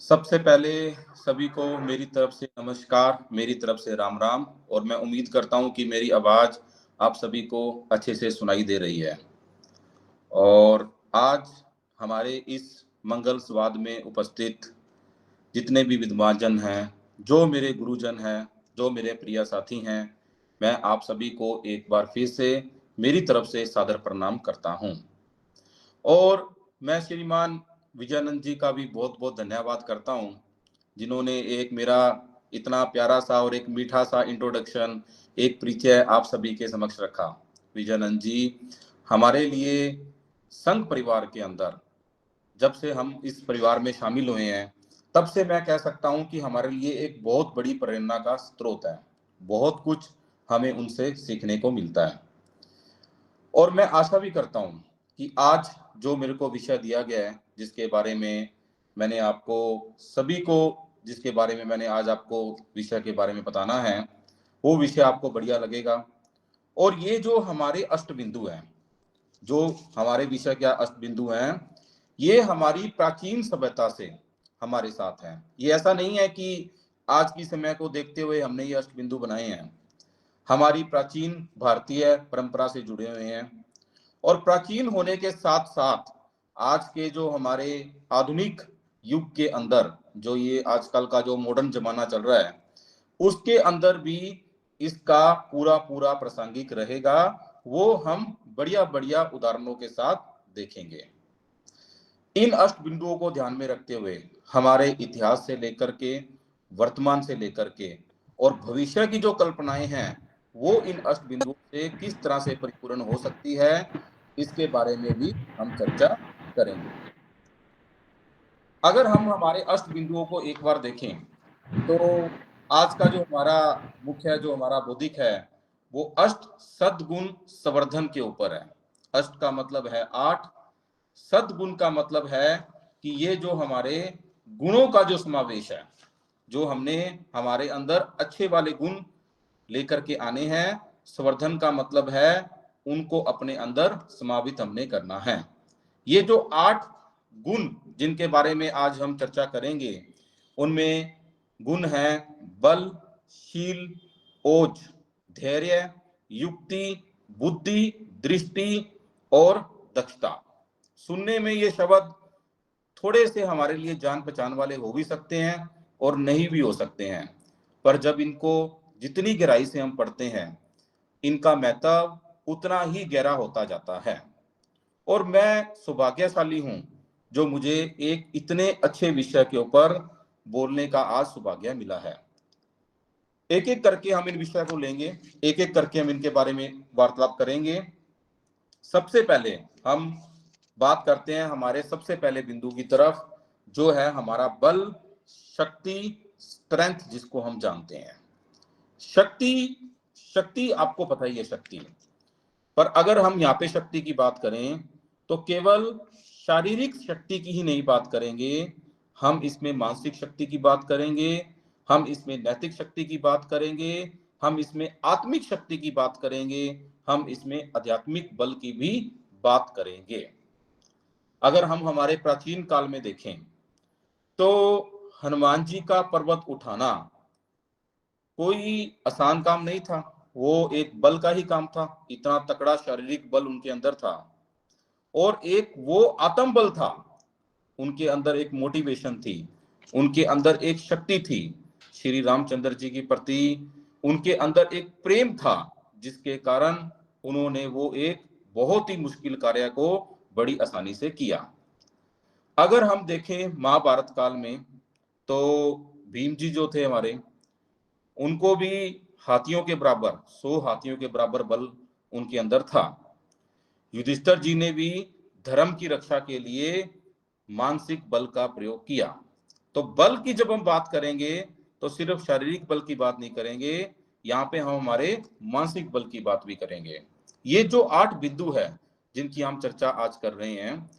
सबसे पहले सभी को मेरी तरफ से नमस्कार, मेरी तरफ से राम राम। और मैं उम्मीद करता हूं कि मेरी आवाज आप सभी को अच्छे से सुनाई दे रही है। और आज हमारे इस मंगल संवाद में उपस्थित जितने भी विद्वान जन हैं, जो मेरे गुरुजन हैं, जो मेरे प्रिय साथी हैं, मैं आप सभी को एक बार फिर से मेरी तरफ से सादर प्रणाम करता हूं। और मैं श्रीमान विजयानंद जी का भी बहुत बहुत धन्यवाद करता हूं, जिन्होंने एक मेरा इतना प्यारा सा और एक मीठा सा इंट्रोडक्शन, एक परिचय आप सभी के समक्ष रखा। विजयानंद जी हमारे लिए संघ परिवार के अंदर, जब से हम इस परिवार में शामिल हुए हैं, तब से मैं कह सकता हूं कि हमारे लिए एक बहुत बड़ी प्रेरणा का स्रोत है। बहुत कुछ हमें उनसे सीखने को मिलता है। और मैं आशा भी करता हूं कि आज जो मेरे को विषय दिया गया है, जिसके बारे में मैंने आपको सभी को जिसके बारे में मैंने आज आपको विषय के बारे में बताना है, वो विषय आपको बढ़िया लगेगा। और ये जो हमारे अष्ट बिंदु हैं, जो हमारे विषय के अष्ट बिंदु हैं, ये हमारी प्राचीन सभ्यता से हमारे साथ हैं। ये ऐसा नहीं है कि आज की समय को देखते हुए हमने ये अष्ट बिंदु बनाए हैं। हमारी प्राचीन भारतीय परंपरा से जुड़े हुए हैं। और प्राचीन होने के साथ साथ आज के जो हमारे आधुनिक युग के अंदर, जो ये आजकल का जो मॉडर्न जमाना चल रहा है, उसके अंदर भी इसका पूरा पूरा प्रासंगिक रहेगा। वो हम बढ़िया बढ़िया उदाहरणों के साथ देखेंगे। इन अष्ट बिंदुओं को ध्यान में रखते हुए हमारे इतिहास से लेकर के, वर्तमान से लेकर के और भविष्य की जो कल्पनाएं हैं, वो इन अष्ट बिंदुओं से किस तरह से परिपूर्ण हो सकती है, इसके बारे में भी हम चर्चा करेंगे। अगर हम हमारे अष्ट बिंदुओं को एक बार देखें, तो आज का जो हमारा मुख्य जो हमारा बौद्धिक है, वो अष्ट सद्गुण संवर्धन के ऊपर है। अष्ट का मतलब है 8, सद्गुण का मतलब है कि ये जो हमारे गुणों का जो समावेश है, जो हमने हमारे अंदर अच्छे वाले गुण लेकर के आने हैं। संवर्धन का मतलब है उनको अपने अंदर समावित हमने करना है। ये जो 8 गुण जिनके बारे में आज हम चर्चा करेंगे, उनमें गुण है बल, शील, ओज, धैर्य, युक्ति, बुद्धि, दृष्टि और दक्षता। सुनने में ये शब्द थोड़े से हमारे लिए जान पहचान वाले हो भी सकते हैं और नहीं भी हो सकते हैं, पर जब इनको जितनी गहराई से हम पढ़ते हैं, इनका महत्व उतना ही गहरा होता जाता है। और मैं सौभाग्यशाली हूं जो मुझे एक इतने अच्छे विषय के ऊपर बोलने का आज सौभाग्य मिला है। एक एक करके हम इन विषय को लेंगे, एक एक करके हम इनके बारे में वार्तालाप करेंगे। सबसे पहले हम बात करते हैं हमारे सबसे पहले बिंदु की तरफ, जो है हमारा बल, शक्ति, स्ट्रेंथ, जिसको हम जानते हैं। शक्ति, शक्ति आपको पता ही है शक्ति। पर अगर हम यहाँ पे शक्ति की बात करें, तो केवल शारीरिक शक्ति की ही नहीं बात करेंगे, हम इसमें मानसिक शक्ति की बात करेंगे, हम इसमें नैतिक शक्ति की बात करेंगे, हम इसमें आत्मिक शक्ति की बात करेंगे, हम इसमें आध्यात्मिक बल की भी बात करेंगे। अगर हम हमारे प्राचीन काल में देखें, तो हनुमान जी का पर्वत उठाना कोई आसान काम नहीं था। वो एक बल का ही काम था। इतना तकड़ा शारीरिक बल उनके अंदर था। और एक वो आत्म बल था, उनके अंदर एक मोटिवेशन थी, उनके अंदर एक शक्ति थी श्री रामचंद्र जी के प्रति। उनके अंदर एक प्रेम था, जिसके कारण उन्होंने वो एक बहुत ही मुश्किल कार्य को बड़ी आसानी से किया। अगर हम देखें महाभारत काल में, तो भीम जी जो थे हमारे, उनको भी हाथियों के बराबर, 100 हाथियों के बराबर बल उनके अंदर था। युधिष्ठिर जी ने भी धर्म की रक्षा के लिए मानसिक बल का प्रयोग किया। तो बल की जब हम बात करेंगे, तो सिर्फ शारीरिक बल की बात नहीं करेंगे, यहाँ पे हम हमारे मानसिक बल की बात भी करेंगे। ये जो 8 बिंदु है जिनकी हम चर्चा आज कर रहे हैं,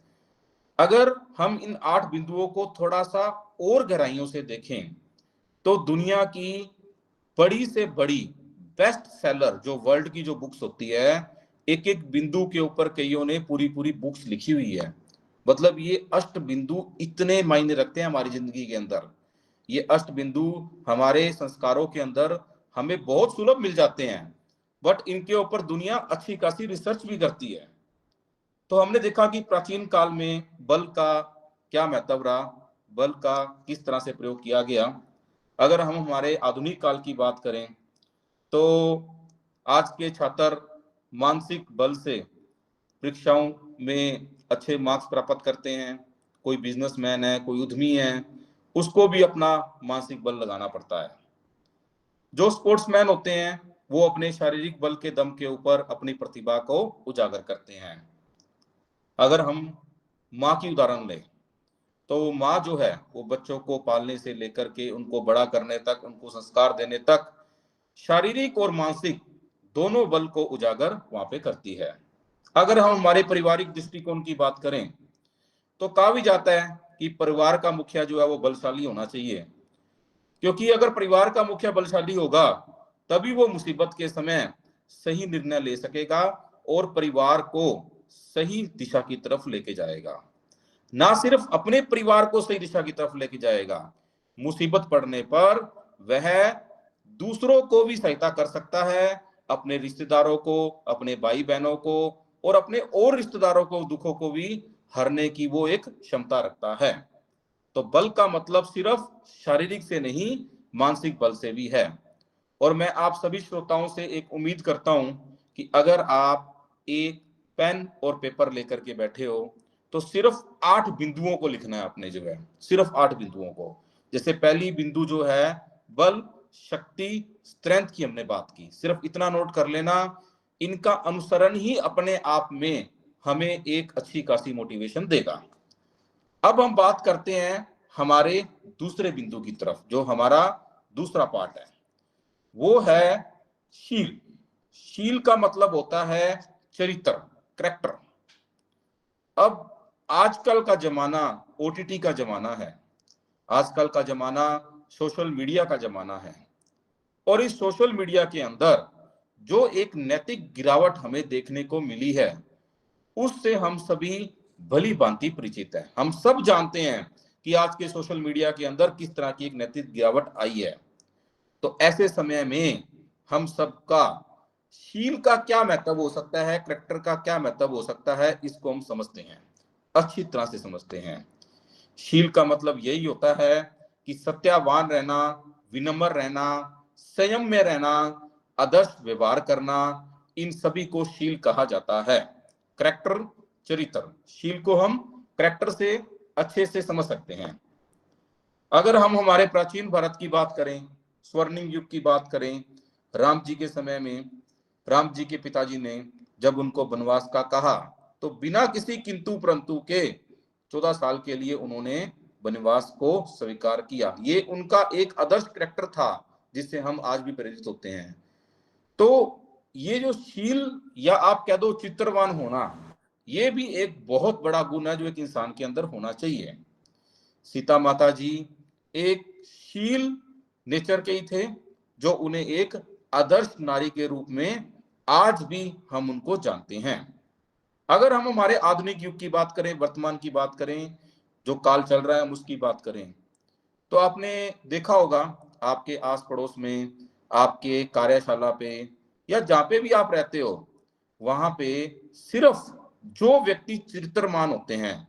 अगर हम इन 8 बिंदुओं को थोड़ा सा और गहराइयों से देखें, तो दुनिया की बड़ी से बड़ी बेस्ट सेलर जो वर्ल्ड की जो बुक्स होती है, एक एक बिंदु के ऊपर कईयों ने पूरी पूरी बुक्स लिखी हुई है। मतलब ये अष्ट बिंदु इतने मायने रखते हैं हमारी जिंदगी के अंदर। ये अष्ट बिंदु हमारे संस्कारों के अंदर हमें बहुत सुलभ मिल जाते हैं, बट इनके ऊपर दुनिया अच्छी खासी रिसर्च भी करती है। तो हमने देखा कि प्राचीन काल में बल का क्या महत्व रहा, बल का किस तरह से प्रयोग किया गया। अगर हम हमारे आधुनिक काल की बात करें तो आज के छात्र मानसिक बल से परीक्षाओं में अच्छे मार्क्स प्राप्त करते हैं। कोई बिजनेसमैन है, कोई उद्यमी है, उसको भी अपना मानसिक बल लगाना पड़ता है। जो स्पोर्ट्समैन होते हैं वो अपने शारीरिक बल के दम के ऊपर अपनी प्रतिभा को उजागर करते हैं। अगर हम माँ की उदाहरण लें तो माँ जो है वो बच्चों को पालने से लेकर के उनको बड़ा करने तक, उनको संस्कार देने तक शारीरिक और मानसिक दोनों बल को उजागर वहां पे करती है। अगर हम हमारे पारिवारिक दृष्टिकोण की बात करें तो कहा भी जाता है कि परिवार का मुखिया जो है वो बलशाली होना चाहिए, क्योंकि अगर परिवार का मुखिया बलशाली होगा तभी वो मुसीबत के समय सही निर्णय ले सकेगा और परिवार को सही दिशा की तरफ लेके जाएगा। ना सिर्फ अपने परिवार को सही दिशा की तरफ लेके जाएगा, मुसीबत पड़ने पर वह दूसरों को भी सहायता कर सकता है, अपने रिश्तेदारों को, अपने भाई बहनों को और अपने और रिश्तेदारों को दुखों को भी हरने की वो एक क्षमता रखता है। तो बल का मतलब सिर्फ शारीरिक से नहीं, मानसिक बल से भी है। और मैं आप सभी श्रोताओं से एक उम्मीद करता हूं कि अगर आप एक पेन और पेपर लेकर के बैठे हो तो सिर्फ 8 बिंदुओं को लिखना है आपने, जो है सिर्फ 8 बिंदुओं को। जैसे पहली बिंदु जो है बल, शक्ति, स्ट्रेंथ की हमने बात की, सिर्फ इतना नोट कर लेना। इनका अनुसरण ही अपने आप में हमें एक अच्छी खासी मोटिवेशन देगा। अब हम बात करते हैं हमारे दूसरे बिंदु की तरफ, जो हमारा दूसरा पार्ट है, वो है शील। शील का मतलब होता है चरित्र, कैरेक्टर। अब आजकल का जमाना ओटीटी का जमाना है, आजकल का जमाना सोशल मीडिया का जमाना है, और इस सोशल मीडिया के अंदर जो एक नैतिक गिरावट हमें देखने को मिली है उससे हम सभी भली भांति परिचित हैं। हम सब जानते हैं कि आज के सोशल मीडिया के अंदर किस तरह की एक नैतिक गिरावट आई है। तो ऐसे समय में हम सबका शील का क्या महत्व हो सकता है, कैरेक्टर का क्या महत्व हो सकता है, इसको हम समझते हैं, अच्छी तरह से समझते हैं। शील का मतलब यही होता है कि सत्यावान रहना, विनम्र रहना, संयम में रहना, आदर्श व्यवहार करना, इन सभी को शील कहा जाता है। कैरेक्टर, चरित्र, शील को हम कैरेक्टर से अच्छे से समझ सकते हैं। अगर हम हमारे प्राचीन भारत की बात करें, स्वर्णिम युग की बात करें, राम जी के समय में राम जी के पिताजी ने जब उनको वनवास का कहा तो बिना किसी किंतु परंतु के 14 साल के लिए उन्होंने वनवास को स्वीकार किया। ये उनका एक आदर्श कैरेक्टर था जिससे हम आज भी प्रेरित होते हैं। तो ये जो शील या आप कह दो चित्रवान होना, ये भी एक बहुत बड़ा गुण है जो एक इंसान के अंदर होना चाहिए। सीता माता जी एक शील नेचर के ही थे, जो उन्हें एक आदर्श नारी के रूप में आज भी हम उनको जानते हैं। अगर हम हमारे आधुनिक युग की बात करें, वर्तमान की बात करें, जो काल चल रहा है हम उसकी बात करें, तो आपने देखा होगा आपके आस पड़ोस में, आपके कार्यशाला पे या जहां पे भी आप रहते हो, वहां पे सिर्फ जो व्यक्ति चरित्रमान होते हैं,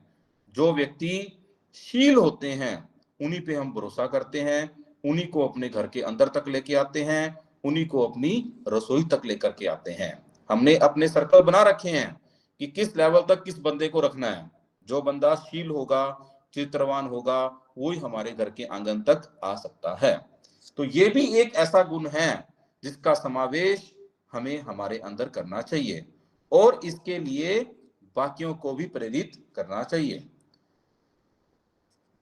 जो व्यक्ति शील होते हैं, उन्हीं पे हम भरोसा करते हैं, उन्हीं को अपने घर के अंदर तक लेके आते हैं, उन्हीं को अपनी रसोई तक लेकर के आते हैं। हमने अपने सर्कल बना रखे हैं कि किस लेवल तक किस बंदे को रखना है। जो बंदा शील होगा, चित्रवान होगा, वो ही हमारे घर के आंगन तक आ सकता है। तो ये भी एक ऐसा गुण है जिसका समावेश हमें हमारे अंदर करना चाहिए और इसके लिए बाकियों को भी प्रेरित करना चाहिए।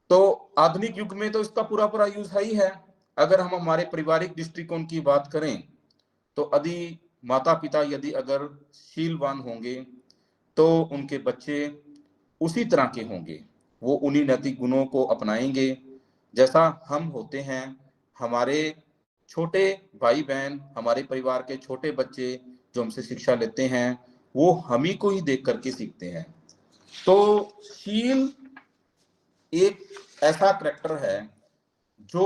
तो आधुनिक युग में तो इसका पूरा पूरा यूज है ही है। अगर हम हमारे पारिवारिक दृष्टिकोण की बात करें तो यदि माता पिता यदि अगर शीलवान होंगे तो उनके बच्चे उसी तरह के होंगे, वो उन्हीं नैतिक गुणों को अपनाएंगे जैसा हम होते हैं। हमारे छोटे भाई बहन, हमारे परिवार के छोटे बच्चे जो हमसे शिक्षा लेते हैं वो हम ही को ही देख करके सीखते हैं। तो शील एक ऐसा करैक्टर है जो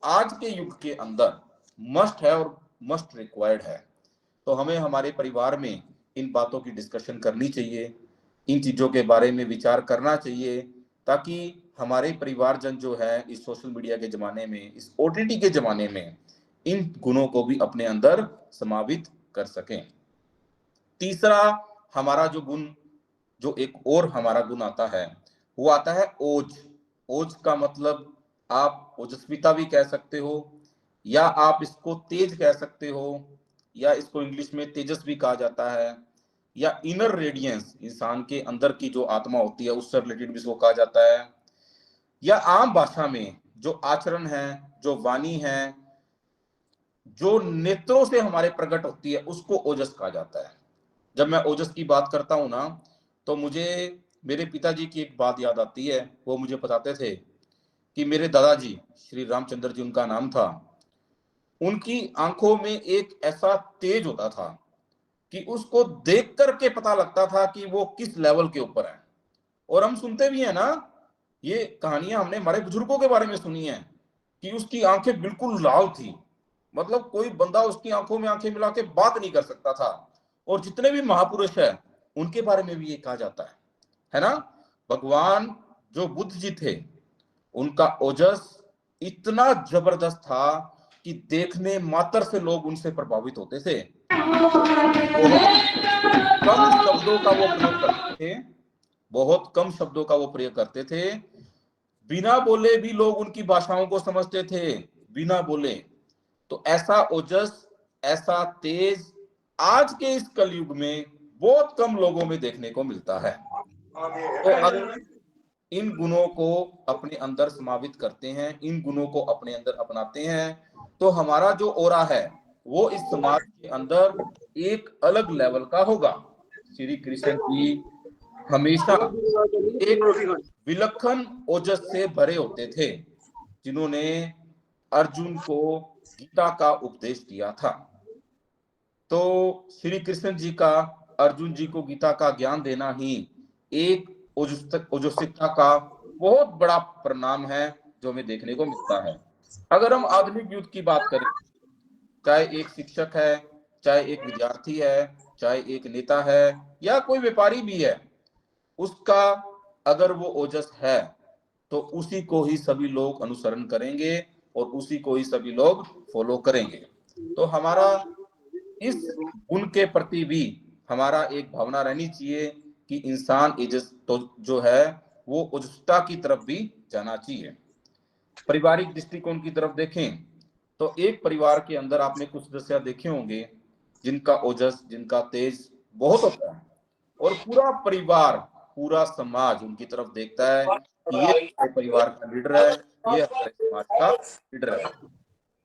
आज के युग के अंदर मस्ट है और मस्ट रिक्वायर्ड है। तो हमें हमारे परिवार में इन बातों की डिस्कशन करनी चाहिए, इन चीजों के बारे में विचार करना चाहिए, ताकि हमारे परिवारजन जो है इस सोशल मीडिया के जमाने में, इस ओटीटी के जमाने में इन गुणों को भी अपने अंदर समावित कर सकें। तीसरा हमारा जो गुण, जो एक और हमारा गुण आता है, वो आता है ओज। ओज का मतलब आप ओजस्विता भी कह सकते हो, या आप इसको तेज कह सकते हो, या इसको इंग्लिश में तेजस भी कहा जाता है, या इनर रेडियंस, इंसान के अंदर की जो आत्मा होती है उससे रिलेटेड भी इसको कहा जाता है, या आम भाषा में जो आचरण है, जो वाणी है, जो नेत्रों से हमारे प्रकट होती है, उसको ओजस कहा जाता है। जब मैं ओजस की बात करता हूं ना, तो मुझे मेरे पिताजी की एक बात याद आती है। वो मुझे बताते थे कि मेरे दादाजी, श्री रामचंद्र जी उनका नाम था, उनकी आंखों में एक ऐसा तेज होता था कि उसको देख करके पता लगता था कि वो किस लेवल के ऊपर है। और हम सुनते भी हैं ना, ये कहानियां हमने हमारे बुजुर्गों के बारे में सुनी है कि उसकी आंखें बिल्कुल लाल थी, मतलब कोई बंदा उसकी आंखों में आंखें मिला के बात नहीं कर सकता था। और जितने भी महापुरुष है उनके बारे में भी ये कहा जाता है ना। भगवान जो बुद्ध जी थे, उनका ओजस इतना जबरदस्त था कि देखने मात्र से लोग उनसे प्रभावित होते थे। बहुत कम शब्दों का वो प्रयोग करते थे, बहुत कम शब्दों का वो प्रयोग करते थे। बिना बोले भी लोग उनकी भाषाओं को समझते थे, बिना बोले। तो ऐसा ओजस, ऐसा तेज आज के इस कलयुग में बहुत कम लोगों में देखने को मिलता है। तो अगर इन गुणों को अपने अंदर समावित करते हैं, इन गुणों को अपने अंदर अपनाते हैं, तो हमारा जो ओरा है वो इस समाज के अंदर एक अलग लेवल का होगा। श्री कृष्ण जी हमेशा एक विलक्षण ओजस से भरे होते थे, जिन्होंने अर्जुन को गीता का उपदेश दिया था। तो श्री कृष्ण जी का अर्जुन जी को गीता का ज्ञान देना ही एक ओजस्विता का बहुत बड़ा परिणाम है जो हमें देखने को मिलता है। अगर हम आधुनिक युग की बात करें, चाहे एक शिक्षक है, चाहे एक विद्यार्थी है, चाहे एक नेता है, या कोई व्यापारी भी है, उसका अगर वो ओजस है तो उसी को ही सभी लोग अनुसरण करेंगे और उसी को ही सभी लोग फॉलो करेंगे। तो हमारा इस गुण के प्रति भी हमारा एक भावना रहनी चाहिए कि इंसान इज्जत तो जो है वो उज्जता की तरफ भी जाना चाहिए। पारिवारिक दृष्टिकोण की तरफ देखें तो एक परिवार के अंदर आपने कुछ सदस्य देखे होंगे जिनका ओजस, जिनका तेज बहुत होता है, और पूरा परिवार, पूरा समाज उनकी तरफ देखता है कि ये हमारे परिवार का लीडर है, ये हमारे समाज का लीडर है।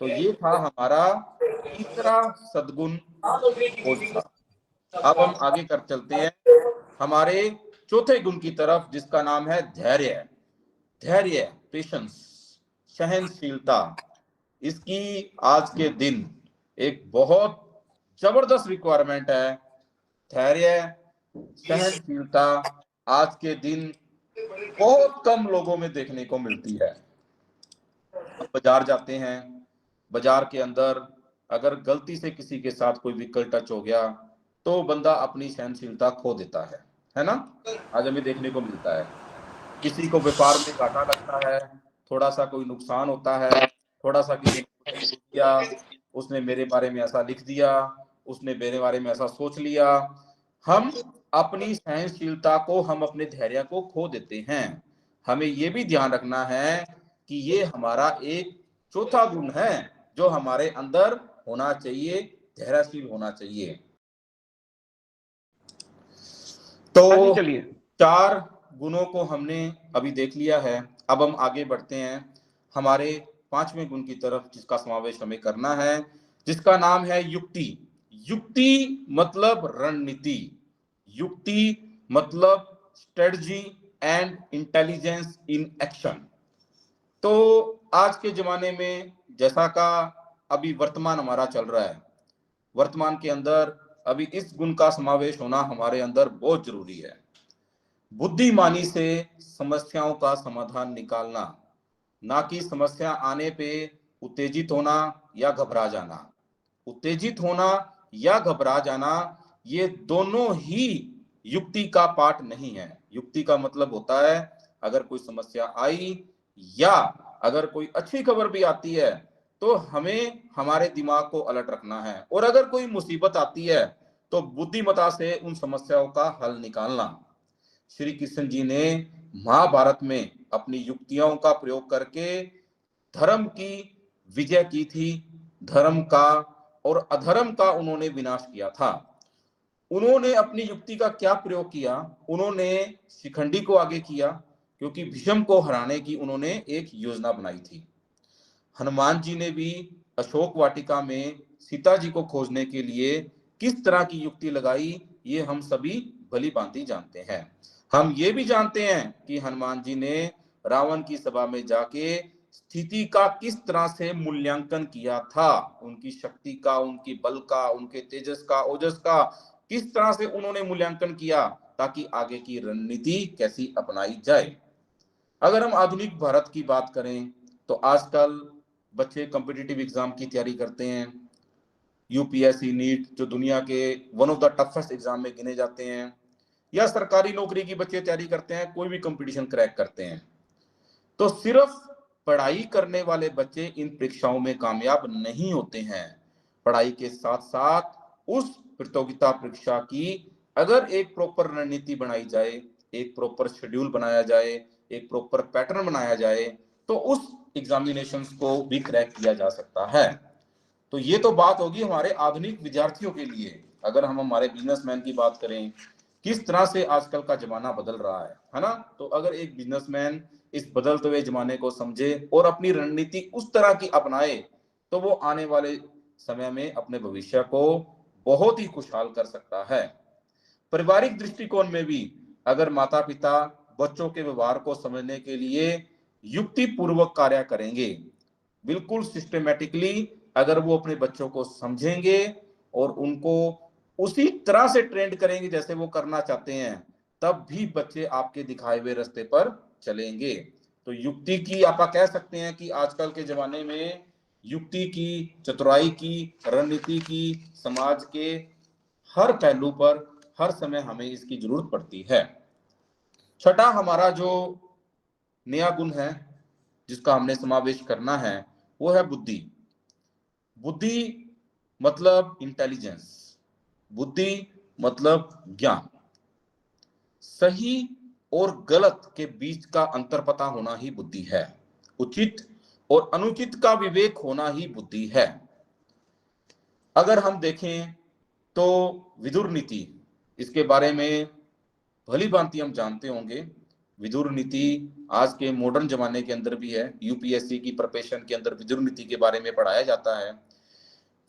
तो ये था हमारा तीसरा सद्गुण, ओजसा। अब हम आगे कर चलते हैं हमारे चौथे गुण की तरफ, जिसका नाम है धैर्य। धैर्य, पेशेंस, सहनशीलता। इसकी आज के दिन एक बहुत जबरदस्त रिक्वायरमेंट है। धैर्य, सहनशीलता आज के दिन बहुत कम लोगों में देखने को मिलती है। अब बाजार जाते हैं, बाजार के अंदर अगर गलती से किसी के साथ कोई व्हीकल टच हो गया तो बंदा अपनी सहनशीलता खो देता है ना। आज हमें देखने को मिलता है किसी को व्यापार में घाटा लगता है, थोड़ा सा कोई नुकसान होता है, थोड़ा सा किसी ने किया, उसने मेरे बारे में ऐसा लिख दिया, उसने मेरे बारे में ऐसा सोच लिया, हम अपनी सहनशीलता को, हम अपने धैर्य को खो देते हैं। हमें ये भी ध्यान रखना है कि ये हमारा एक चौथा गुण है जो हमारे अंदर होना चाहिए, धैर्यशील होना चाहिए। तो चलिए, चार गुणों को हमने अभी देख लिया है। अब हम आगे बढ़ते हैं हमारे पांचवें गुण की तरफ, जिसका समावेश हमें करना है, जिसका नाम है युक्ति। युक्ति मतलब रणनीति, युक्ति मतलब strategy and intelligence in action. तो आज के जमाने में जैसा का अभी वर्तमान हमारा चल रहा है, वर्तमान के अंदर अभी इस गुण का समावेश होना हमारे अंदर बहुत जरूरी है। बुद्धिमानी से समस्याओं का समाधान निकालना, ना कि समस्या आने पे उत्तेजित होना या घबरा जाना। उत्तेजित होना या घबरा जाना, ये दोनों ही युक्ति का पार्ट नहीं है। युक्ति का मतलब होता है अगर कोई समस्या आई या अगर कोई अच्छी खबर भी आती है तो हमें हमारे दिमाग को अलर्ट रखना है, और अगर कोई मुसीबत आती है तो बुद्धिमता से उन समस्याओं का हल निकालना। श्री कृष्ण जी ने महाभारत में अपनी युक्तियों का प्रयोग करके धर्म की विजय की थी। धर्म का और अधर्म का उन्होंने विनाश किया था। उन्होंने अपनी युक्ति का क्या प्रयोग किया? उन्होंने शिखंडी को आगे किया, क्योंकि भीष्म को हराने की उन्होंने एक योजना बनाई थी। हनुमान जी ने भी अशोक वाटिका में सीता जी को खोजने के लिए किस तरह की युक्ति लगाई, ये हम सभी भली भांति जानते हैं। हम ये भी जानते हैं कि हनुमान जी ने रावण की सभा में जाके स्थिति का किस तरह से मूल्यांकन किया था, उनकी शक्ति का, उनकी बल का, उनके तेजस का, ओजस का किस तरह से उन्होंने मूल्यांकन किया ताकि आगे की रणनीति कैसी अपनाई जाए। अगर हम आधुनिक भारत की बात करें तो आजकल बच्चे कॉम्पिटिटिव एग्जाम की तैयारी करते हैं। यूपीएससी, नीट, जो दुनिया के one of the toughest exam में गिने जाते हैं, या सरकारी नौकरी की बच्चे तैयारी करते हैं, कोई भी कंपटीशन क्रैक करते हैं, तो सिर्फ पढ़ाई करने वाले बच्चे इन परीक्षाओं में कामयाब नहीं होते हैं। पढ़ाई के साथ साथ उस प्रतियोगिता परीक्षा की अगर एक प्रॉपर रणनीति बनाई जाए, एक प्रॉपर शेड्यूल बनाया जाए, एक प्रॉपर पैटर्न बनाया जाए, तो उस एग्जामिनेशंस को भी क्रैक किया जा सकता है। तो ये तो बात होगी हमारे आधुनिक विद्यार्थियों के लिए। अगर हम हमारे बिजनेसमैन की बात करें, किस तरह से आजकल का जमाना बदल रहा है ना? तो अगर एक बिजनेसमैन इस बदलते हुए जमाने को समझे और अपनी रणनीति उस तरह की अपनाए, तो वो आने वाले समय में अपने भविष्य को बहुत ही खुशहाल कर सकता है। पारिवारिक दृष्टिकोण में भी अगर माता पिता बच्चों के व्यवहार को समझने के लिए युक्ति पूर्वक कार्य करेंगे, बिल्कुल सिस्टमेटिकली, अगर वो अपने बच्चों को समझेंगे और उनको उसी तरह से ट्रेंड करेंगे जैसे वो करना चाहते हैं, तब भी बच्चे आपके दिखाए हुए रास्ते पर चलेंगे। तो युक्ति की आप कह सकते हैं कि आजकल के जमाने में युक्ति की, चतुराई की, रणनीति की समाज के हर पहलू पर हर समय हमें इसकी जरूरत पड़ती है। छठा हमारा जो नया गुण है जिसका हमने समावेश करना है वो है बुद्धि। बुद्धि मतलब इंटेलिजेंस, बुद्धि मतलब ज्ञान। सही और गलत के बीच का अंतर पता होना ही बुद्धि है। उचित और अनुचित का विवेक होना ही बुद्धि है। अगर हम देखें तो विदुर नीति, इसके बारे में भली भांति हम जानते होंगे। विदुर नीति आज के मॉडर्न जमाने के अंदर भी है। यूपीएससी की प्रिपरेशन के अंदर विदुर नीति के बारे में पढ़ाया जाता है।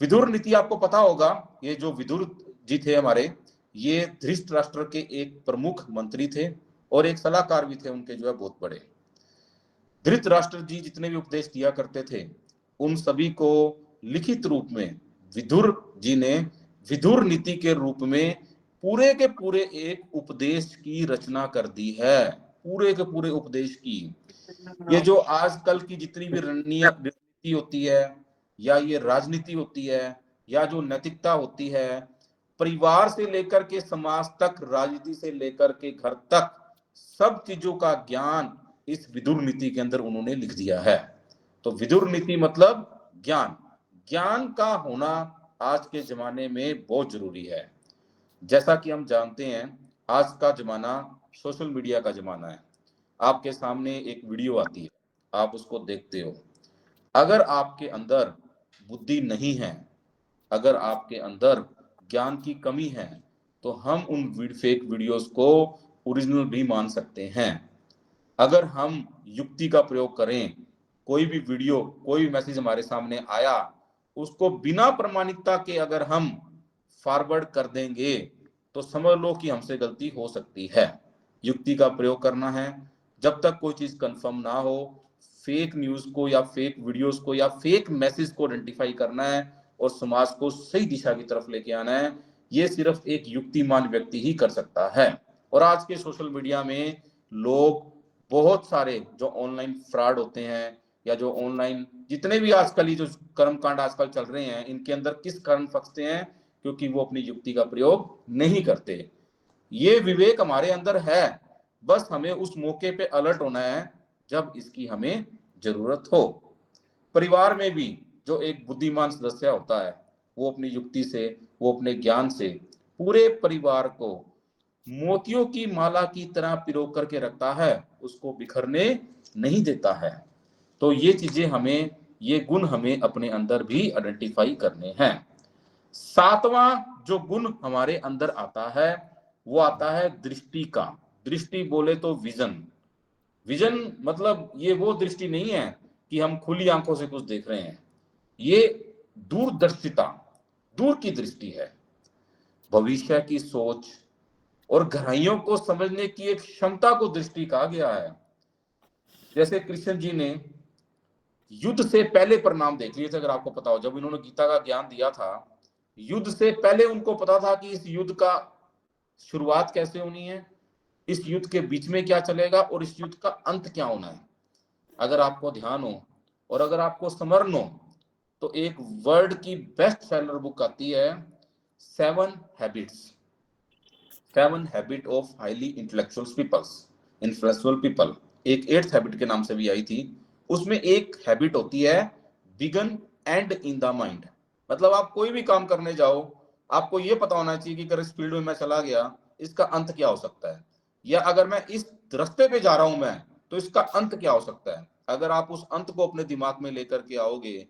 विदुर नीति आपको पता होगा, ये जो विदुर जी थे हमारे, ये धृतराष्ट्र के एक प्रमुख मंत्री थे और एक सलाहकार भी थे उनके, जो है बहुत बड़े। धृतराष्ट्र जी जितने भी उपदेश दिया करते थे उन सभी को लिखित रूप में विदुर जी ने विदुर नीति के रूप में पूरे के पूरे एक उपदेश की रचना कर दी है। पूरे के पूरे उपदेश की। ये जो आजकल की जितनी भी रणनीति होती है, या ये राजनीति होती है, या जो नैतिकता होती है, परिवार से लेकर के समाज तक, राजनीति से लेकर के घर तक, सब चीजों का ज्ञान इस विदुर नीति के अंदर उन्होंने लिख दिया है। तो विदुर नीति मतलब ज्ञान। ज्ञान का होना आज के जमाने में बहुत जरूरी है। जैसा कि हम जानते हैं आज का जमाना सोशल मीडिया का जमाना है। आपके सामने एक वीडियो आती है, आप उसको देखते हो। अगर आपके अंदर बुद्धि नहीं है, अगर आपके अंदर ज्ञान की कमी है, तो हम उन फेक वीडियोस को ओरिजिनल भी मान सकते हैं। अगर हम युक्ति का प्रयोग करें, कोई भी वीडियो, कोई भी मैसेज हमारे सामने आया, उसको बिना प्रमाणिकता के अगर हम फॉरवर्ड कर देंगे तो समझ लो कि हमसे गलती हो सकती है। युक्ति का प्रयोग करना है। जब तक कोई चीज कंफर्म ना हो, फेक न्यूज को या फेक वीडियोस को या फेक मैसेज को आइडेंटिफाई करना है और समाज को सही दिशा की तरफ लेके आना है। ये सिर्फ एक युक्तिमान व्यक्ति ही कर सकता है। और आज के सोशल मीडिया में लोग बहुत सारे जो ऑनलाइन फ्रॉड होते हैं या जो ऑनलाइन जितने भी आजकल ये जो कर्मकांड आजकल चल रहे हैं, इनके अंदर किस कारण फंसते हैं? क्योंकि वो अपनी युक्ति का प्रयोग नहीं करते। ये विवेक हमारे अंदर है, बस हमें उस मौके पे अलर्ट होना है जब इसकी हमें जरूरत हो। परिवार में भी जो एक बुद्धिमान सदस्य होता है, वो अपनी युक्ति से, वो अपने ज्ञान से पूरे परिवार को मोतियों की माला की तरह पिरो करके रखता है, उसको बिखरने नहीं देता है। तो ये चीजें हमें, ये गुण हमें अपने अंदर भी आइडेंटिफाई करने हैं। सातवां जो गुण हमारे अंदर आता है वो आता है दृष्टि का। दृष्टि बोले तो विजन। विजन मतलब ये वो दृष्टि नहीं है कि हम खुली आंखों से कुछ देख रहे हैं, ये दूरदर्शिता, दूर की दृष्टि है। भविष्य की सोच और गहराइयों को समझने की एक क्षमता को दृष्टि कहा गया है। जैसे कृष्ण जी ने युद्ध से पहले परिणाम देख लिए थे, अगर आपको पता हो, जब इन्होंने गीता का ज्ञान दिया था, युद्ध से पहले उनको पता था कि इस युद्ध का शुरुआत कैसे होनी है, इस युद्ध के बीच में क्या चलेगा और इस युद्ध का अंत क्या होना है। अगर आपको ध्यान हो और अगर आपको स्मरण हो तो एक वर्ल्ड की बेस्ट सेलर बुक आती है, 7 habit of highly intellectual peoples, influential people. एक 8th हैबिट के नाम से भी आई थी। उसमें एक हैबिट होती है begin end in the mind. मतलब आप कोई भी काम करने जाओ, आपको ये पता होना चाहिए कि अगर इस फील्ड में मैं चला गया, इसका अंत क्या हो सकता है, या अगर मैं इस रास्ते पे जा रहा हूं मैं, तो इसका अंत क्या हो सकता है। अगर आप उस अंत को अपने दिमाग में लेकर के आओगे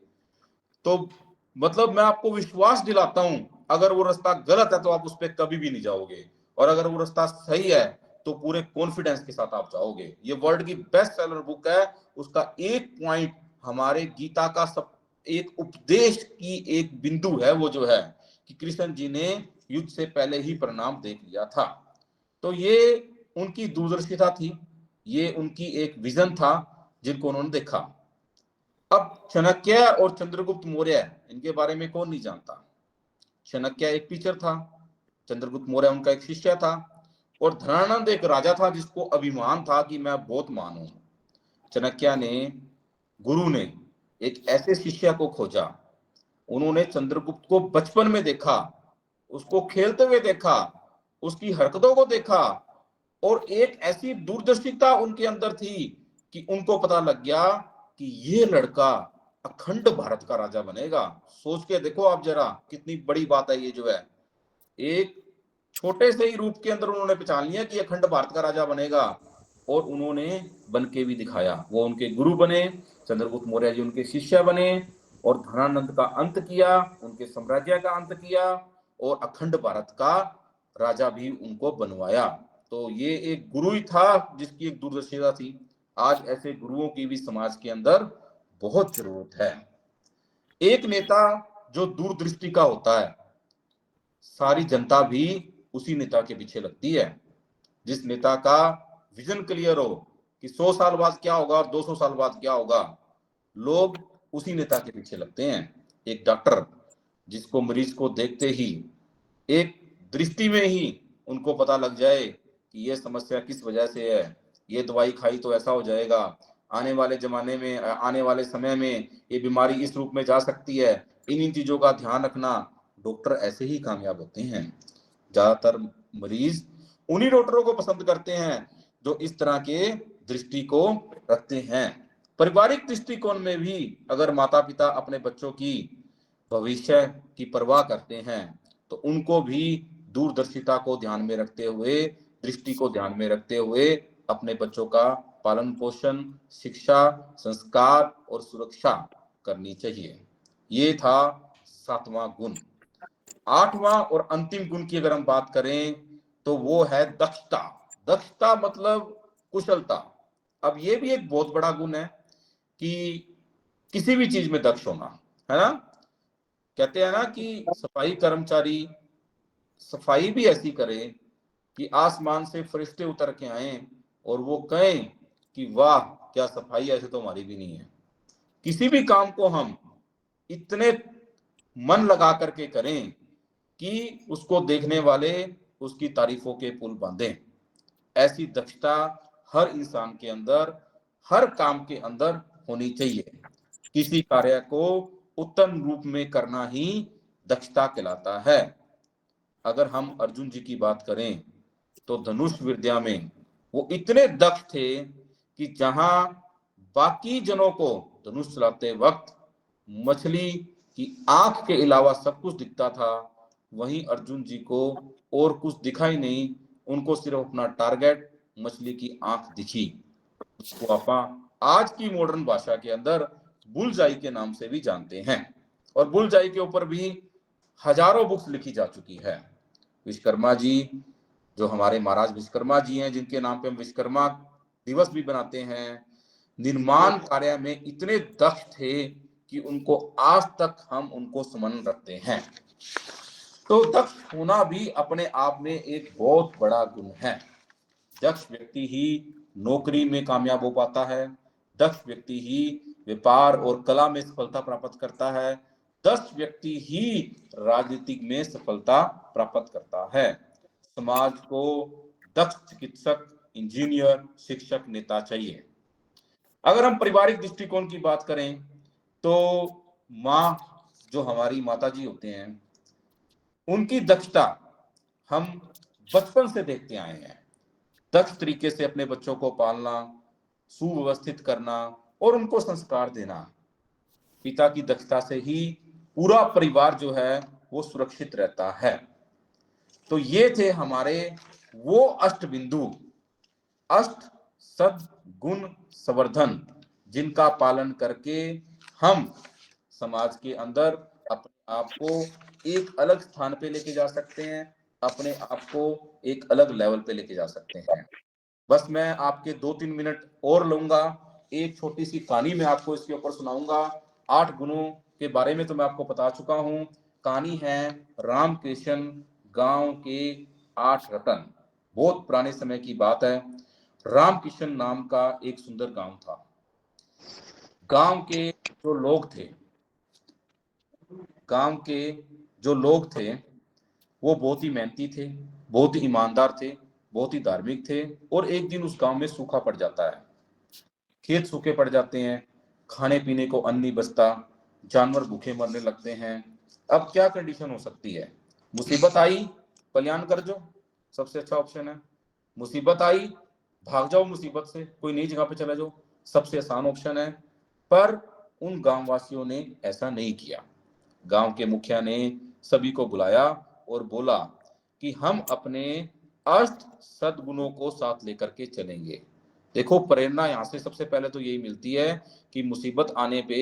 तो मतलब मैं आपको विश्वास दिलाता हूं, अगर वो रास्ता गलत है तो आप उस पर कभी भी नहीं जाओगे, और अगर वो रास्ता सही है तो पूरे कॉन्फिडेंस के साथ आप जाओगे। ये वर्ल्ड की बेस्ट सेलर बुक है। उसका एक पॉइंट हमारे गीता का सब एक उपदेश की एक बिंदु है, वो जो है कि कृष्ण जी ने युद्ध से पहले ही परिणाम देख लिया था। तो ये उनकी दूरदर्शिता थी, ये उनकी एक विजन था जिनको उन्होंने देखा। अब चाणक्य और चंद्रगुप्त मौर्य, इनके बारे में कौन नहीं जानता। चाणक्य एक टीचर था, चंद्रगुप्त मौर्य उनका एक शिष्य था, और धनानंद एक राजा था जिसको अभिमान था कि मैं बहुत महान हूं। चाणक्य ने, गुरु ने एक ऐसे शिष्य को खोजा। उन्होंने चंद्रगुप्त को बचपन में देखा, उसको खेलते हुए देखा, उसकी हरकतों को देखा, और एक ऐसी दूरदर्शिता उनके अंदर थी कि उनको पता लग गया कि ये लड़का अखंड भारत का राजा बनेगा। सोच के देखो आप जरा, कितनी बड़ी बात है ये जो है। एक छोटे से ही रूप के अंदर उन्होंने पहचान लिया कि अखंड भारत का राजा बनेगा, और उन्होंने बन के भी दिखाया। वो उनके गुरु बने, चंद्रगुप्त मौर्य जी उनके शिष्य बने, और धनानंद का अंत किया, उनके साम्राज्य का अंत किया, और अखंड भारत का राजा भी उनको बनवाया। तो ये एक गुरु ही था जिसकी एक दूरदर्शिता थी। आज ऐसे गुरुओं की भी समाज के अंदर बहुत जरूरत है। एक नेता जो दूरदृष्टि का होता है, सारी जनता भी उसी नेता के पीछे लगती है। जिस नेता का विजन क्लियर हो कि 100 साल बाद क्या होगा और 200 साल बाद क्या होगा, लोग उसी नेता के पीछे लगते हैं। एक डॉक्टर जिसको मरीज को देखते ही, एक दृष्टि में ही उनको पता लग जाए कि ये समस्या किस वजह से है, ये दवाई खाई तो ऐसा हो जाएगा, आने वाले जमाने में, आने वाले समय में ये बीमारी इस रूप में जा सकती है, इन चीजों का ध्यान रखना। डॉक्टर ऐसे ही कामयाब होते हैं। ज्यादातर मरीज उन्हीं डॉक्टरों को पसंद करते हैं जो इस तरह के दृष्टि को रखते हैं। पारिवारिक दृष्टिकोण में भी अगर माता पिता अपने बच्चों की भविष्य की परवाह करते हैं तो उनको भी दूरदर्शिता को ध्यान में रखते हुए, दृष्टि को ध्यान में रखते हुए अपने बच्चों का पालन पोषण, शिक्षा, संस्कार और सुरक्षा करनी चाहिए। ये था 7वां गुण। 8वां और अंतिम गुण की अगर हम बात करें तो वो है दक्षता। दक्षता मतलब कुशलता। अब ये भी एक बहुत बड़ा गुण है कि किसी भी चीज में दक्ष होना, है ना। कहते हैं ना कि सफाई कर्मचारी सफाई भी ऐसी करे कि आसमान से फरिश्ते उतर के आए और वो कहें कि वाह क्या सफाई, ऐसे तो हमारी भी नहीं है। किसी भी काम को हम इतने मन लगा करके करें कि उसको देखने वाले उसकी तारीफों के पुल बांधें। ऐसी दक्षता हर इंसान के अंदर, हर काम के अंदर होनी चाहिए। किसी कार्य को उत्तम रूप में करना ही दक्षता कहलाता है। अगर हम अर्जुन जी की बात करें तो धनुष विद्या में वो इतने दक्ष थे कि जहां बाकी जनों को धनुष चलाते वक्त मछली की आंख के अलावा सब कुछ दिखता था, वहीं अर्जुन जी को और कुछ दिखा ही नहीं, उनको सिर्फ अपना टारगेट मछली की आंख दिखी। उसको आप आज की मॉडर्न भाषा के अंदर बुलजाई के नाम से भी जानते हैं, और बुलजाई के ऊपर भी हजारों बुक्स लिखी जा चुकी है। विश्वकर्मा जी, जो हमारे महाराज विश्वकर्मा जी हैं, जिनके नाम पे हम विश्वकर्मा दिवस भी बनाते हैं, निर्माण कार्य में इतने दक्ष थे कि उनको आज तक हम उनको स्मरण रखते हैं। तो दक्ष होना भी अपने आप में एक बहुत बड़ा गुण है। दक्ष व्यक्ति ही नौकरी में कामयाब हो पाता है, दक्ष व्यक्ति ही व्यापार और कला में सफलता प्राप्त करता है, दक्ष व्यक्ति ही राजनीतिक में सफलता प्राप्त करता है। समाज को दक्ष चिकित्सक, इंजीनियर, शिक्षक, नेता चाहिए। अगर हम पारिवारिक दृष्टिकोण की बात करें तो माँ, जो हमारी माता जी होते हैं, उनकी दक्षता हम बचपन से देखते आए हैं। दक्ष तरीके से अपने बच्चों को पालना, सुव्यवस्थित करना और उनको संस्कार देना। पिता की दक्षता से ही पूरा परिवार जो है वो सुरक्षित रहता है। तो ये थे हमारे वो अष्ट बिंदु, अष्ट सद गुण संवर्धन, जिनका पालन करके हम समाज के अंदर अपने आप को एक अलग स्थान पे लेके जा सकते हैं, अपने आप को एक अलग लेवल पे लेके जा सकते हैं। बस मैं आपके 2-3 मिनट और लूंगा, एक छोटी सी कहानी मैं आपको इसके ऊपर सुनाऊंगा। 8 गुणों के बारे में तो मैं आपको बता चुका हूं। कहानी है रामकृष्ण गांव के 8 रतन। बहुत पुराने समय की बात है। रामकृष्ण नाम का एक सुंदर गांव था। गांव के जो लोग थे, गांव के जो लोग थे वो बहुत ही मेहनती थे, बहुत ही ईमानदार थे, बहुत ही धार्मिक थे। और एक दिन उस गांव में सूखा पड़ जाता है, खेत सूखे पड़ जाते हैं, खाने पीने को अन्न नहीं बचता, जानवर भूखे मरने लगते हैं। अब क्या कंडीशन हो सकती है? मुसीबत आई, पलायन कर जो, सबसे अच्छा ऑप्शन है। मुसीबत आई, भाग जाओ मुसीबत से, कोई नई जगह पे चला जाओ, सबसे आसान ऑप्शन है। पर उन गांव वासियों ने ऐसा नहीं किया। गांव के मुखिया ने सभी को बुलाया और बोला कि हम अपने अष्ट सद्गुणों को साथ लेकर के चलेंगे। देखो, प्रेरणा यहां से सबसे पहले तो यही मिलती है कि मुसीबत आने पे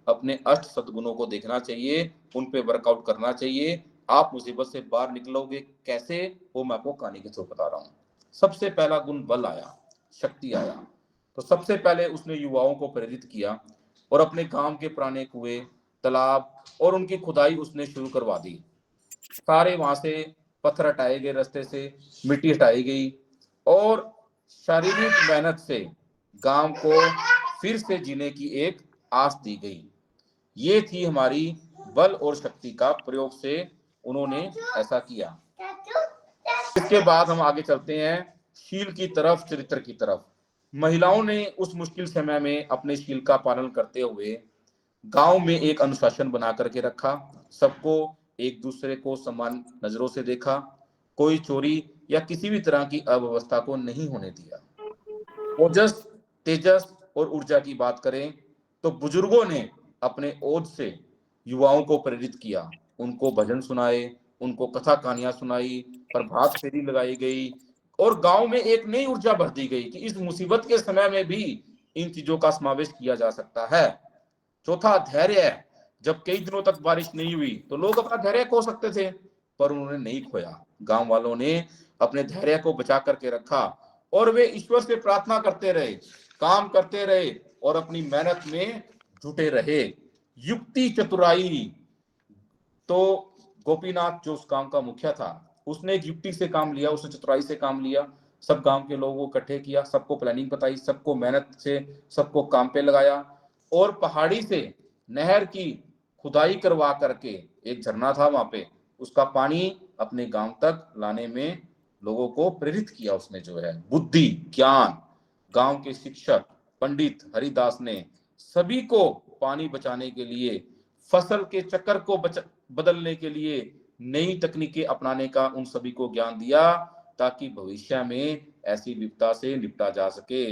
अपने अष्ट सद्गुणों को देखना चाहिए, उन पे वर्कआउट करना चाहिए। आप मुसीबत से बाहर निकलोगे कैसे, वो मैं आपको कहानी के थ्रू बता रहा हूँ। सबसे पहला गुण बल आया, शक्ति आया। तो सबसे पहले उसने युवाओं को प्रेरित किया और अपने गांव के पुराने कुएं, तालाब और उनकी खुदाई उसने शुरू करवा दी। सारे वहां से पत्थर हटाए गए, रास्ते से मिट्टी हटाई गई और शारीरिक मेहनत से गांव को फिर से जीने की एक आस दी गई। ये थी हमारी बल और शक्ति का प्रयोग से उन्होंने ऐसा किया। इसके बाद हम आगे चलते हैं शील की तरफ, चरित्र की तरफ। महिलाओं ने उस मुश्किल समय में अपने शील का पालन करते हुए गांव में एक अनुशासन बना करके रखा। सबको एक दूसरे को समान नजरों से देखा, कोई चोरी या किसी भी तरह की अव्यवस्था को नहीं होने दिया। ओजस, तेजस और ऊर्जा की बात करें तो बुजुर्गों ने अपने ओज से युवाओं को प्रेरित किया। उनको भजन सुनाए, उनको कथा कहानियां सुनाई, प्रभात फेरी लगाई गई और गांव में एक नई ऊर्जा भर दी गई कि इस मुसीबत के समय में भी इन चीजों का समावेश किया जा सकता है। चौथा, धैर्य है। जब कई दिनों तक बारिश नहीं हुई तो लोग अपना धैर्य खो सकते थे, पर उन्होंने नहीं खोया। गांव वालों ने अपने धैर्य को बचा करके रखा और वे ईश्वर से प्रार्थना करते रहे, काम करते रहे और अपनी मेहनत में जुटे रहे। युक्ति, चतुराई। तो गोपीनाथ जो उस गांव का मुखिया था, उसने एक युक्ति से काम लिया, उसने चतुराई से काम लिया। सब गांव के लोगों को इकट्ठे किया, सबको प्लानिंग बताई, सबको मेहनत से सबको काम पे लगाया और पहाड़ी से नहर की खुदाई करवा करके, एक झरना था वहां पे, उसका पानी अपने गांव तक लाने में लोगों को प्रेरित किया उसने, जो है बुद्धि ज्ञान। गांव के शिक्षक पंडित हरिदास ने सभी को पानी बचाने के लिए, फसल के चक्कर को बदलने के लिए नई तकनीकें अपनाने का उन सभी को ज्ञान दिया, ताकि भविष्य में ऐसी विपदा से निपटा जा सके।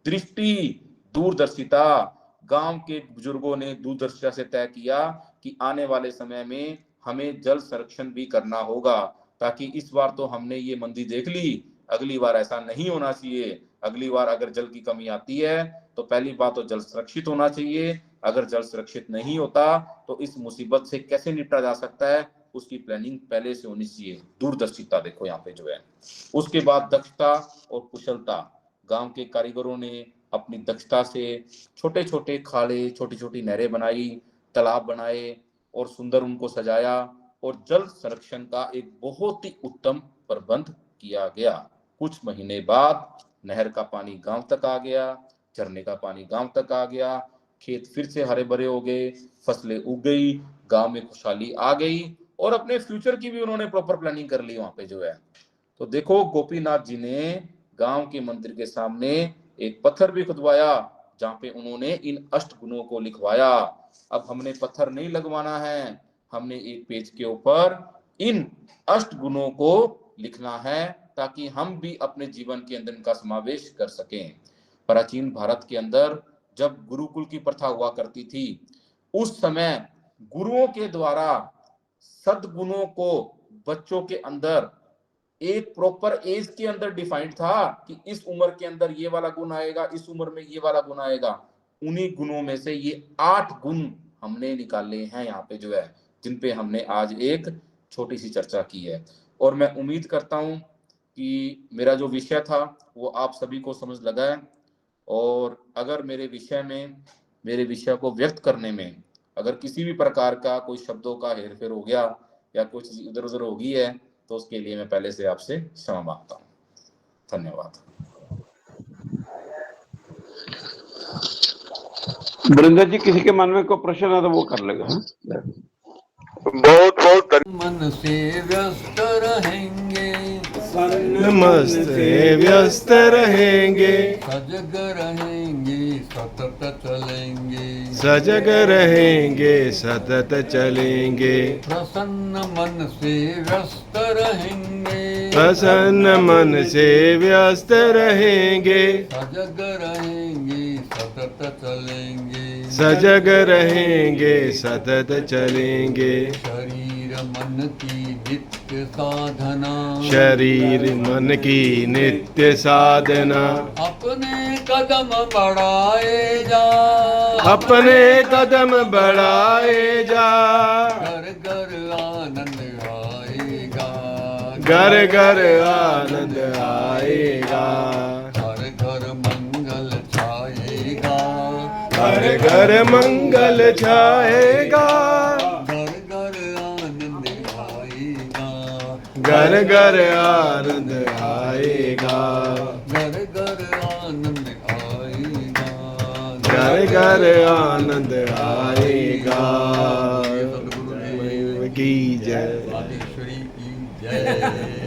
दृष्टि, दूरदर्शिता, गांव के बुजुर्गों ने दूरदर्शिता से तय किया कि आने वाले समय में हमें जल संरक्षण भी करना होगा, ताकि इस बार तो हमने ये मंदी देख ली, अगली बार ऐसा नहीं होना चाहिए। अगली बार अगर जल की कमी आती है तो पहली बात तो जल सुरक्षित होना चाहिए, अगर जल सुरक्षित नहीं होता तो इस मुसीबत से कैसे निपटा जा सकता है, उसकी प्लानिंग पहले से होनी चाहिए। दूरदर्शिता देखो यहाँ पे जो है। उसके बाद दक्षता और कुशलता, गांव के कारीगरों ने अपनी दक्षता से छोटे छोटे खाले, छोटी छोटी नहरें बनाई, तालाब बनाए और सुंदर उनको सजाया, और जल संरक्षण का एक बहुत ही उत्तम प्रबंध किया गया। कुछ महीने बाद नहर का पानी गांव तक आ गया, झरने का पानी गांव तक आ गया, खेत फिर से हरे भरे हो गए, फसलें उग गई, गांव में खुशहाली आ गई, और अपने फ्यूचर की भी उन्होंने प्रॉपर प्लानिंग कर ली वहां पे जो है। तो देखो गोपीनाथ जी ने गांव के मंदिर के सामने एक पत्थर भी खुदवाया, जहां पे उन्होंने इन अष्ट गुणों को लिखवाया। अब हमने पत्थर नहीं लगवाना है, हमने एक पेज के ऊपर इन अष्ट गुणों को लिखना है, ताकि हम भी अपने जीवन के अंदर इनका समावेश कर सकें। प्राचीन भारत के अंदर जब गुरुकुल की प्रथा हुआ करती थी, उस समय गुरुओं के द्वारा सद्गुणों को बच्चों के अंदर एक प्रॉपर एज के अंदर डिफाइंड था कि इस उम्र के अंदर ये वाला गुण आएगा, इस उम्र में ये वाला गुण आएगा। उन्हीं गुणों में से ये 8 गुण हमने निकाले हैं यहाँ पे जो है, जिन पे हमने आज एक छोटी सी चर्चा की है। और मैं उम्मीद करता हूँ कि मेरा जो विषय था वो आप सभी को समझ लगा है, और अगर मेरे विषय को व्यक्त करने में अगर किसी भी प्रकार का कोई शब्दों का हेरफेर हो गया या कुछ इधर उधर हो गई है, तो उसके लिए मैं पहले से आपसे क्षमा मांगता हूँ। धन्यवाद। वरिंदर जी, किसी के मन में कोई प्रश्न है तो वो कर लेगा। बहुत बहुत मन से व्यस्त रहेंगे, नमस्ते व्यस्त रहेंगे, सजग रहेंगे, सतत चलेंगे, सजग रहेंगे, सतत चलेंगे, प्रसन्न मन से व्यस्त रहेंगे, प्रसन्न मन से व्यस्त रहेंगे, सजग रहेंगे, सतत चलेंगे, सजग रहेंगे, सतत चलेंगे, शरीर मन की नित्य साधना, शरीर मन की नित्य साधना, अपने कदम बढ़ाए जा, अपने कदम बढ़ाए जा, घर घर आनंद आएगा, घर घर आनंद आएगा, हर घर मंगल छाएगा, हर घर मंगल छाएगा, घर घर घर घर आनंद आनंद आएगा, आएगा, घर घर आनंद आएगा, घर घर आनंद आएगा। सद्गुरु की जय। राजेश्वरी की जय।